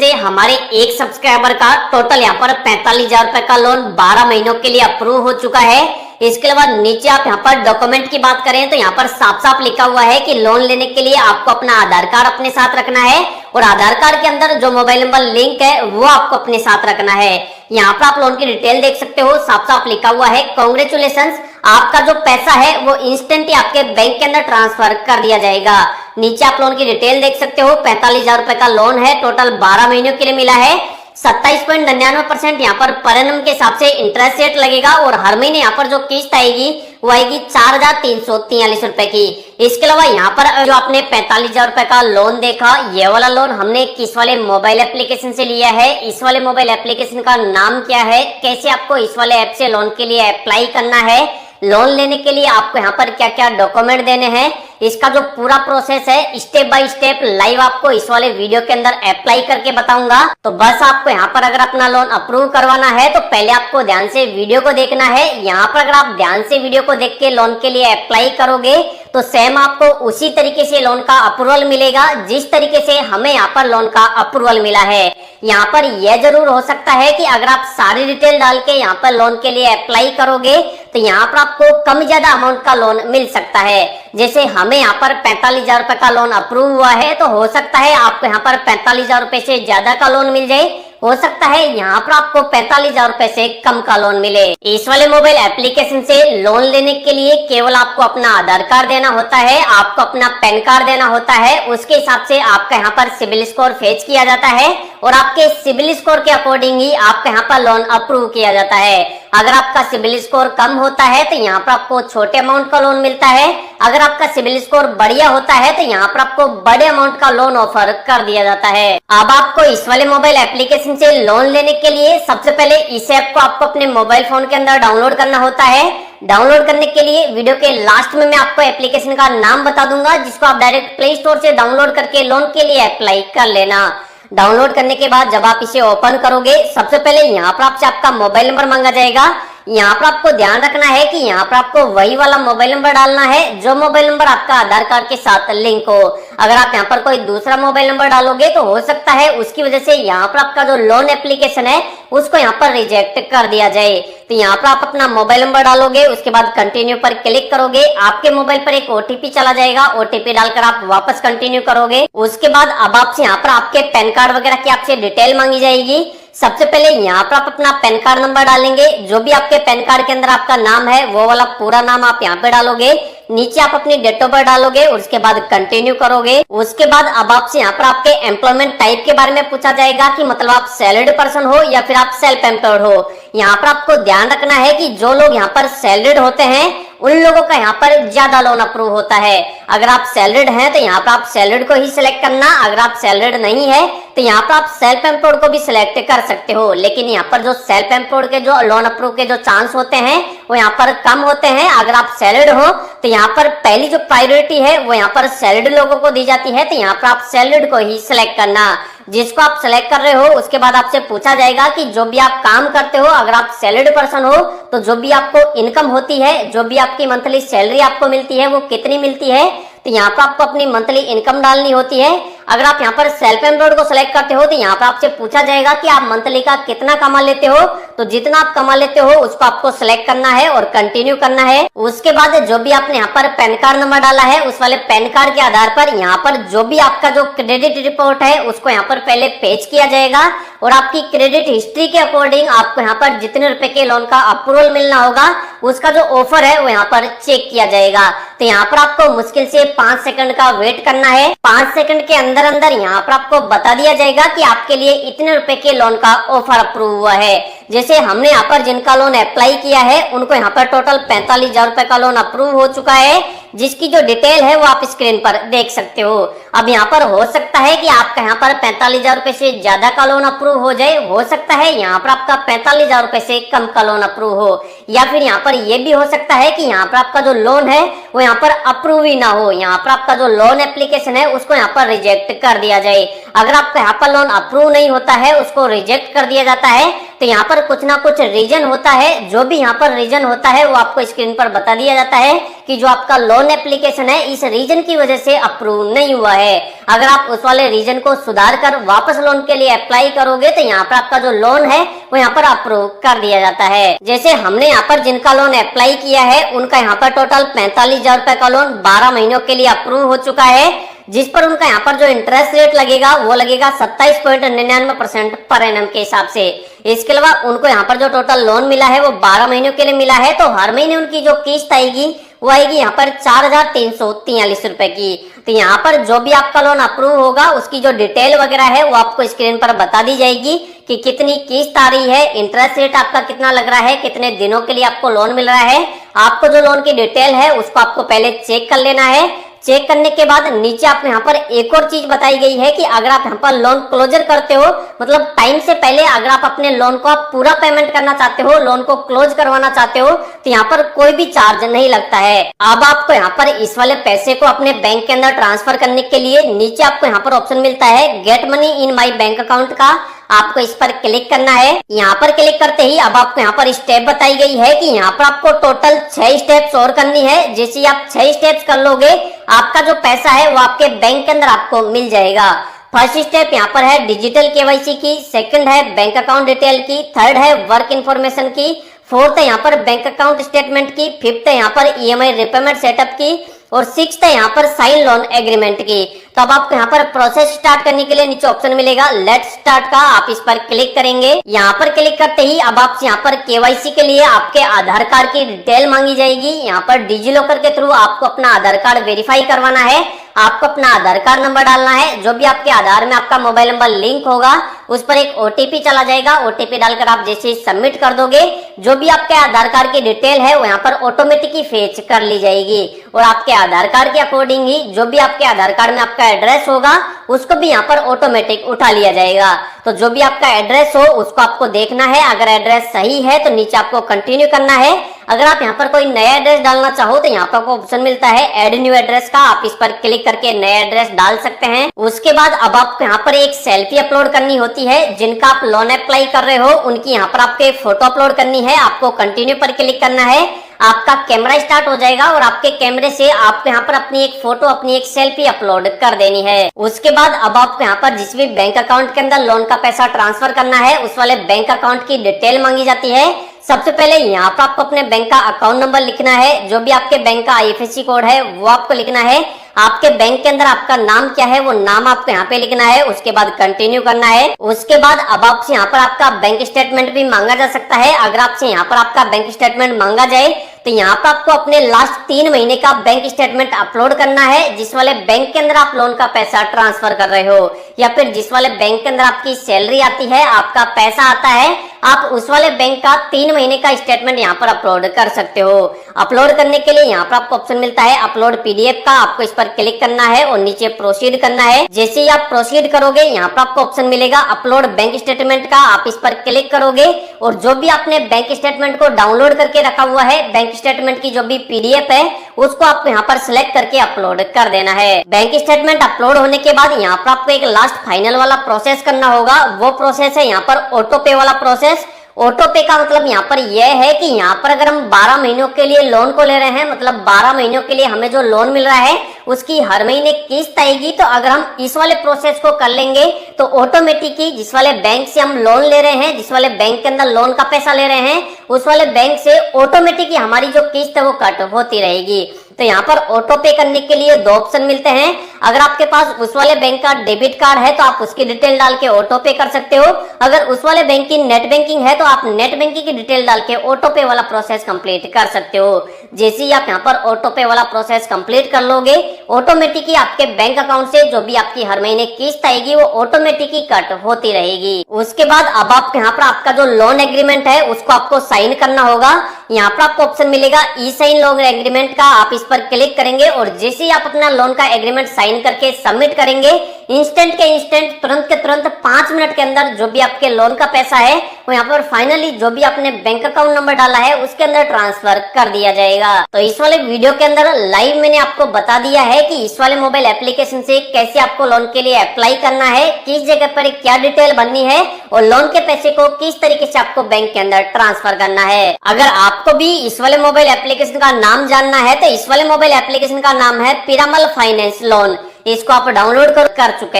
से हमारे एक सब्सक्राइबर का टोटल यहाँ पर 45,000 रुपए का लोन 12 महीनों के लिए अप्रूव हो चुका है। इसके अलावा नीचे आप यहाँ पर डॉक्यूमेंट की बात करें तो यहाँ पर साफ साफ लिखा हुआ है कि लोन लेने के लिए आपको अपना आधार कार्ड अपने साथ रखना है और आधार कार्ड के अंदर जो मोबाइल नंबर लिंक है वो आपको अपने साथ रखना है। यहाँ पर आप लोन की डिटेल देख सकते हो, साफ साफ लिखा हुआ है कांग्रेचुलेशंस, आपका जो पैसा है वो इंस्टेंट ही आपके बैंक के अंदर ट्रांसफर कर दिया जाएगा। नीचे आप लोन की डिटेल देख सकते हो, 45,000 रुपए का लोन है, टोटल 12 महीनों के लिए मिला है। 27.99% यहाँ पर एनम के हिसाब से इंटरेस्ट रेट लगेगा और हर महीने यहाँ पर जो किस्त आएगी वो आएगी 4,343 रुपए की। इसके अलावा यहाँ पर जो आपने 45,000 रुपए का लोन देखा, ये वाला लोन हमने किस वाले मोबाइल एप्लीकेशन से लिया है, इस वाले मोबाइल एप्लीकेशन का नाम क्या है, कैसे आपको इस वाले ऐप से लोन के लिए अप्लाई करना है, लोन लेने के लिए आपको यहाँ पर क्या क्या डॉक्यूमेंट देने हैं, इसका जो पूरा प्रोसेस है स्टेप बाय स्टेप लाइव आपको इस वाले वीडियो के अंदर अप्लाई करके बताऊंगा। तो बस आपको यहाँ पर अगर अपना लोन अप्रूव करवाना है तो पहले आपको ध्यान से वीडियो को देखना है। यहाँ पर अगर आप ध्यान से वीडियो को देख के लोन के लिए अप्लाई करोगे तो सेम आपको उसी तरीके से लोन का अप्रूवल मिलेगा जिस तरीके से हमें यहाँ पर लोन का अप्रूवल मिला है। यहाँ पर यह जरूर हो सकता है कि अगर आप सारी डिटेल डाल के यहाँ पर लोन के लिए अप्लाई करोगे तो यहाँ पर आपको कम ज्यादा अमाउंट का लोन मिल सकता है। जैसे हमें यहाँ पर 45,000 रुपए का लोन अप्रूव हुआ है तो हो सकता है आपको यहाँ पर 45,000 रुपए से ज्यादा का लोन मिल जाए, हो सकता है यहाँ पर आपको 45,000 रुपए से कम का लोन मिले। इस वाले मोबाइल एप्लीकेशन से लोन लेने के लिए केवल आपको अपना आधार कार्ड देना होता है, आपको अपना पैन कार्ड देना होता है, उसके हिसाब से आपका यहाँ पर सिबिल स्कोर फेच किया जाता है और आपके सिबिल स्कोर के अकॉर्डिंग ही आपका यहाँ पर लोन अप्रूव किया जाता है। अगर आपका सिबिल स्कोर कम होता है तो यहाँ पर आपको छोटे अमाउंट का लोन मिलता है, अगर आपका सिबिल स्कोर बढ़िया होता है तो यहाँ पर आपको बड़े अमाउंट का लोन ऑफर कर दिया जाता है। अब आपको इस वाले मोबाइल एप्लीकेशन से लोन लेने के लिए सबसे पहले इस ऐप को आपको अपने मोबाइल फोन के अंदर डाउनलोड करना होता है। डाउनलोड करने के लिए वीडियो के लास्ट में मैं आपको एप्लीकेशन का नाम बता दूंगा जिसको आप डायरेक्ट प्ले स्टोर से डाउनलोड करके लोन के लिए अप्लाई कर लेना। डाउनलोड करने के बाद जब आप इसे ओपन करोगे सबसे पहले यहाँ पर आपसे आपका मोबाइल नंबर मांगा जाएगा। यहाँ पर आपको ध्यान रखना है कि यहाँ पर आपको वही वाला मोबाइल नंबर डालना है जो मोबाइल नंबर आपका आधार कार्ड के साथ लिंक हो। अगर आप यहाँ पर कोई दूसरा मोबाइल नंबर डालोगे तो हो सकता है उसकी वजह से यहाँ पर आपका जो लोन एप्लीकेशन है उसको यहाँ पर रिजेक्ट कर दिया जाए। तो यहाँ पर आप अपना मोबाइल नंबर डालोगे, उसके बाद कंटिन्यू पर क्लिक करोगे, आपके मोबाइल पर एक ओटीपी चला जाएगा, ओटीपी डालकर आप वापस कंटिन्यू करोगे। उसके बाद अब आपसे यहाँ पर आपके पैन कार्ड वगैरह की आपसे डिटेल मांगी जाएगी। सबसे पहले यहाँ पर आप अपना पैन कार्ड नंबर डालेंगे, जो भी आपके पैन कार्ड के अंदर आपका नाम है वो वाला पूरा नाम आप यहाँ पे डालोगे। नीचे आप अपनी डेट ऑफ बर्थ डालोगे, उसके बाद कंटिन्यू करोगे। उसके बाद अब आपसे यहाँ पर आपके एम्प्लॉयमेंट टाइप के बारे में पूछा जाएगा कि मतलब आप सैलरीड पर्सन हो या फिर आप सेल्फ एम्प्लॉयड हो। यहाँ पर आपको ध्यान रखना है कि जो लोग यहाँ पर सैलरीड होते हैं उन लोगों का यहाँ पर ज्यादा लोन अप्रूव होता है। अगर आप सैलरीड हैं तो यहाँ पर आप सैलरीड को ही सिलेक्ट करना, अगर आप सैलरीड नहीं है तो यहाँ पर आप सेल्फ एम्प्लॉयड को भी सिलेक्ट कर सकते हो। लेकिन यहाँ पर जो सेल्फ एम्प्लॉयड के जो लोन अप्रूव के जो चांस होते हैं वो यहाँ पर कम होते हैं। अगर आप सैलरीड हो तो यहाँ पर पहली जो प्रायोरिटी है वो यहाँ पर सैलरीड लोगों को दी जाती है, तो यहाँ पर आप सैलरीड को ही सिलेक्ट करना। जिसको आप सेलेक्ट कर रहे हो उसके बाद आपसे पूछा जाएगा कि जो भी आप काम करते हो, अगर आप सैलरीड पर्सन हो तो जो भी आपको इनकम होती है, जो भी आपकी मंथली सैलरी आपको मिलती है वो कितनी मिलती है, तो यहाँ पर आपको अपनी मंथली इनकम डालनी होती है। अगर आप यहाँ पर सेल्फ एम्प्लॉयड को सिलेक्ट करते हो तो यहाँ पर आपसे पूछा जाएगा कि आप मंथली का कितना कमा लेते हो, तो जितना आप कमा लेते हो उसको आपको सिलेक्ट करना है और कंटिन्यू करना है। उसके बाद जो भी आपने यहाँ पर पैन कार्ड नंबर डाला है उस वाले पैन कार्ड के आधार पर यहाँ पर जो भी आपका जो क्रेडिट रिपोर्ट है उसको यहाँ पर पहले पेश किया जाएगा और आपकी क्रेडिट हिस्ट्री के अकॉर्डिंग आपको यहाँ पर जितने रुपए के लोन का अप्रूवल मिलना होगा उसका जो ऑफर है वो यहाँ पर चेक किया जाएगा। तो यहाँ पर आपको मुश्किल से 5 सेकंड का वेट करना है। 5 सेकंड के अंदर अंदर यहाँ पर आपको बता दिया जाएगा कि आपके लिए इतने रुपए के लोन का ऑफर अप्रूव हुआ है। जैसे हमने यहाँ पर जिनका लोन अप्लाई किया है उनको यहाँ पर टोटल 45,000 रुपए का लोन अप्रूव हो चुका है, जिसकी जो डिटेल है वो आप स्क्रीन पर देख सकते हो। अब यहाँ पर हो सकता है कि आपका यहाँ पर 45,000 रुपए से ज्यादा का लोन अप्रूव हो जाए, हो सकता है यहाँ पर आपका 45,000 रुपए से कम का लोन अप्रूव हो, या फिर यहाँ पर यह भी हो सकता है कि यहाँ पर आपका जो लोन है वो यहाँ पर अप्रूव ही ना हो, यहाँ पर आपका जो लोन एप्लीकेशन है उसको यहाँ पर रिजेक्ट कर दिया जाए। अगर आपका यहाँ पर लोन अप्रूव नहीं होता है, उसको रिजेक्ट कर दिया जाता है, तो यहाँ पर कुछ ना कुछ रीजन होता है, जो भी यहाँ पर रीजन होता है वो आपको स्क्रीन पर बता दिया जाता है कि जो आपका लोन एप्लीकेशन है इस रीजन की वजह से अप्रूव नहीं हुआ है। अगर आप उस वाले रीजन को सुधार कर वापस लोन के लिए अप्लाई करोगे तो यहाँ पर आपका जो लोन है वो यहाँ पर अप्रूव कर दिया जाता है। जैसे हमने यहाँ पर जिनका लोन अप्लाई किया है उनका यहाँ पर टोटल 45,000 रुपए का लोन 12 महीनों के लिए अप्रूव हो चुका है, जिस पर उनका यहाँ पर जो इंटरेस्ट रेट लगेगा वो लगेगा 27.99% पर एनम के हिसाब से। इसके अलावा उनको यहाँ पर जो टोटल लोन मिला है वो 12 महीनों के लिए मिला है, तो हर महीने उनकी जो किस्त आएगी वो आएगी यहाँ पर 4,343 रुपए की। तो यहाँ पर जो भी आपका लोन अप्रूव होगा उसकी जो डिटेल वगैरह है वो आपको स्क्रीन पर बता दी जाएगी कि कितनी किस्त आ रही है, इंटरेस्ट रेट आपका कितना लग रहा है, कितने दिनों के लिए आपको लोन मिल रहा है। आपको जो लोन की डिटेल है उसको आपको पहले चेक कर लेना है। चेक करने के बाद नीचे आपको यहाँ पर एक और चीज बताई गई है कि अगर आप यहाँ पर लोन क्लोजर करते हो, मतलब टाइम से पहले अगर आप अपने लोन को आप पूरा पेमेंट करना चाहते हो, लोन को क्लोज करवाना चाहते हो, तो यहाँ पर कोई भी चार्ज नहीं लगता है। अब आपको यहाँ पर इस वाले पैसे को अपने बैंक के अंदर ट्रांसफर करने के लिए नीचे आपको यहाँ पर ऑप्शन मिलता है get money in my bank account का। आपको इस पर क्लिक करना है। यहाँ पर क्लिक करते ही अब आपको यहाँ पर स्टेप बताई गई है कि यहाँ पर आपको टोटल 6 स्टेप्स और करनी है। जैसे आप 6 स्टेप्स कर लोगे आपका जो पैसा है वो आपके बैंक के अंदर आपको मिल जाएगा। फर्स्ट स्टेप यहाँ पर है डिजिटल केवाईसी की, सेकंड है बैंक अकाउंट डिटेल की, थर्ड है वर्क इन्फॉर्मेशन की, फोर्थ है यहाँ पर बैंक अकाउंट स्टेटमेंट की, फिफ्थ है यहाँ पर ईएमआई रिपेमेंट सेटअप की और सिक्स्थ है यहाँ पर साइन लोन एग्रीमेंट की। तो अब आपको यहाँ पर प्रोसेस स्टार्ट करने के लिए नीचे ऑप्शन मिलेगा लेट्स स्टार्ट का, आप इस पर क्लिक करेंगे। यहाँ पर क्लिक करते ही अब आपसे यहाँ पर केवाईसी के लिए आपके आधार कार्ड की डिटेल मांगी जाएगी। यहाँ पर डिजिलॉकर के थ्रू आपको अपना आधार कार्ड वेरीफाई करवाना है। आपको अपना आधार कार्ड नंबर डालना है, जो भी आपके आधार में आपका मोबाइल नंबर लिंक होगा उस पर एक ओटीपी चला जाएगा। ओटीपी डालकर आप जैसे ही सबमिट कर दोगे जो भी आपके आधार कार्ड की डिटेल है वो यहाँ पर ऑटोमेटिक ही फेच कर ली जाएगी और आपके आधार कार्ड के अकॉर्डिंग ही जो भी आपके आधार कार्ड में आपका एड्रेस होगा उसको भी यहाँ पर ऑटोमेटिक उठा लिया जाएगा। तो जो भी आपका एड्रेस हो उसको आपको देखना है, अगर एड्रेस सही है तो नीचे आपको कंटिन्यू करना है। अगर आप यहाँ पर कोई नया एड्रेस डालना चाहो तो यहाँ पर आपको ऑप्शन मिलता है ऐड न्यू एड्रेस का, आप इस पर क्लिक करके नया एड्रेस डाल सकते हैं। उसके बाद अब आपको यहाँ पर एक सेल्फी अपलोड करनी होती है। जिनका आप लोन अप्लाई कर रहे हो उनकी यहाँ पर आपको फोटो अपलोड करनी है। आपको कंटिन्यू पर क्लिक करना है, आपका कैमरा स्टार्ट हो जाएगा और आपके कैमरे से आपको यहाँ पर अपनी एक फोटो, अपनी एक सेल्फी अपलोड कर देनी है। उसके बाद अब आपको यहाँ पर जिस भी बैंक अकाउंट के अंदर लोन का पैसा ट्रांसफर करना है उस वाले बैंक अकाउंट की डिटेल मांगी जाती है। सबसे पहले यहाँ पर आपको अपने बैंक का अकाउंट नंबर लिखना है, जो भी आपके बैंक का आईएफएससी कोड है वो आपको लिखना है। आपके बैंक के अंदर आपका नाम क्या है वो नाम आपको यहाँ पे लिखना है। उसके बाद कंटिन्यू करना है। उसके बाद अब आपसे यहाँ पर आपका बैंक स्टेटमेंट भी मांगा जा सकता है। अगर आपसे यहाँ पर आपका बैंक स्टेटमेंट मांगा जाए तो यहाँ पर आपको अपने लास्ट 3 महीने का बैंक स्टेटमेंट अपलोड करना है। जिस वाले बैंक के अंदर आप लोन का पैसा ट्रांसफर कर रहे हो या फिर जिस वाले बैंक के अंदर आपकी सैलरी आती है, आपका पैसा आता है, आप उस वाले बैंक का 3 महीने का स्टेटमेंट यहाँ पर अपलोड कर सकते हो। अपलोड करने के लिए यहाँ पर आपको ऑप्शन मिलता है अपलोड पीडीएफ का, आपको इस पर क्लिक करना है और नीचे प्रोसीड करना है। जैसे ही आप प्रोसीड करोगे यहाँ पर आपको ऑप्शन मिलेगा अपलोड बैंक स्टेटमेंट का, आप इस पर क्लिक करोगे और जो भी आपने बैंक स्टेटमेंट को डाउनलोड करके रखा हुआ है, बैंक स्टेटमेंट की जो भी पीडीएफ है उसको आपको यहाँ पर सिलेक्ट करके अपलोड कर देना है। बैंक स्टेटमेंट अपलोड होने के बाद यहाँ पर आपको एक लास्ट फाइनल वाला प्रोसेस करना होगा। वो प्रोसेस है यहाँ पर ऑटो पे वाला प्रोसेस। ऑटो पे का मतलब यहाँ पर यह है कि यहाँ पर अगर हम 12 महीनों के लिए लोन को ले रहे हैं, मतलब 12 महीनों के लिए हमें जो लोन मिल रहा है उसकी हर महीने किस्त आएगी। तो अगर हम इस वाले प्रोसेस को कर लेंगे तो ऑटोमेटिकली जिस वाले बैंक से हम लोन ले रहे हैं, जिस वाले बैंक के अंदर लोन का पैसा ले रहे हैं, उस वाले बैंक से ऑटोमेटिकली हमारी जो किस्त है वो कट होती रहेगी। तो यहाँ पर ऑटो पे करने के लिए 2 ऑप्शन मिलते हैं। अगर आपके पास उस वाले बैंक का डेबिट कार्ड है तो आप उसकी डिटेल डाल के ऑटो पे कर सकते हो। अगर उस वाले बैंक की नेट बैंकिंग है तो आप नेट बैंकिंग की डिटेल डाल के ऑटो पे वाला प्रोसेस कंप्लीट कर सकते हो। जैसे ही आप यहाँ पर ऑटो पे वाला प्रोसेस कंप्लीट कर लोगे ऑटोमेटिकली आपके बैंक अकाउंट से जो भी आपकी हर महीने किस्त आएगी वो ऑटोमेटिकली कट होती रहेगी। उसके बाद अब आपके यहाँ पर आपका जो लोन एग्रीमेंट है उसको आपको साइन करना होगा। यहाँ पर आपको ऑप्शन मिलेगा ई साइन लोन एग्रीमेंट का, आप इस पर क्लिक करेंगे और जैसे ही आप अपना लोन का एग्रीमेंट साइन करके सबमिट करेंगे, इंस्टेंट के इंस्टेंट, तुरंत के तुरंत 5 मिनट के अंदर जो भी आपके लोन का पैसा है वो यहाँ पर फाइनली जो भी आपने बैंक अकाउंट नंबर डाला है उसके अंदर ट्रांसफर कर दिया जाएगा। तो इस वाले वीडियो के अंदर लाइव मैंने आपको बता दिया है कि इस वाले मोबाइल एप्लीकेशन से कैसे आपको लोन के लिए अप्लाई करना है, किस जगह पर क्या डिटेल भरनी है और लोन के पैसे को किस तरीके से आपको बैंक के अंदर ट्रांसफर करना है। अगर आपको भी इस वाले मोबाइल एप्लीकेशन का नाम जानना है तो इस वाले मोबाइल एप्लीकेशन का नाम है पिरामल फाइनेंस लोन। इसको आप डाउनलोड कर चुके हैं।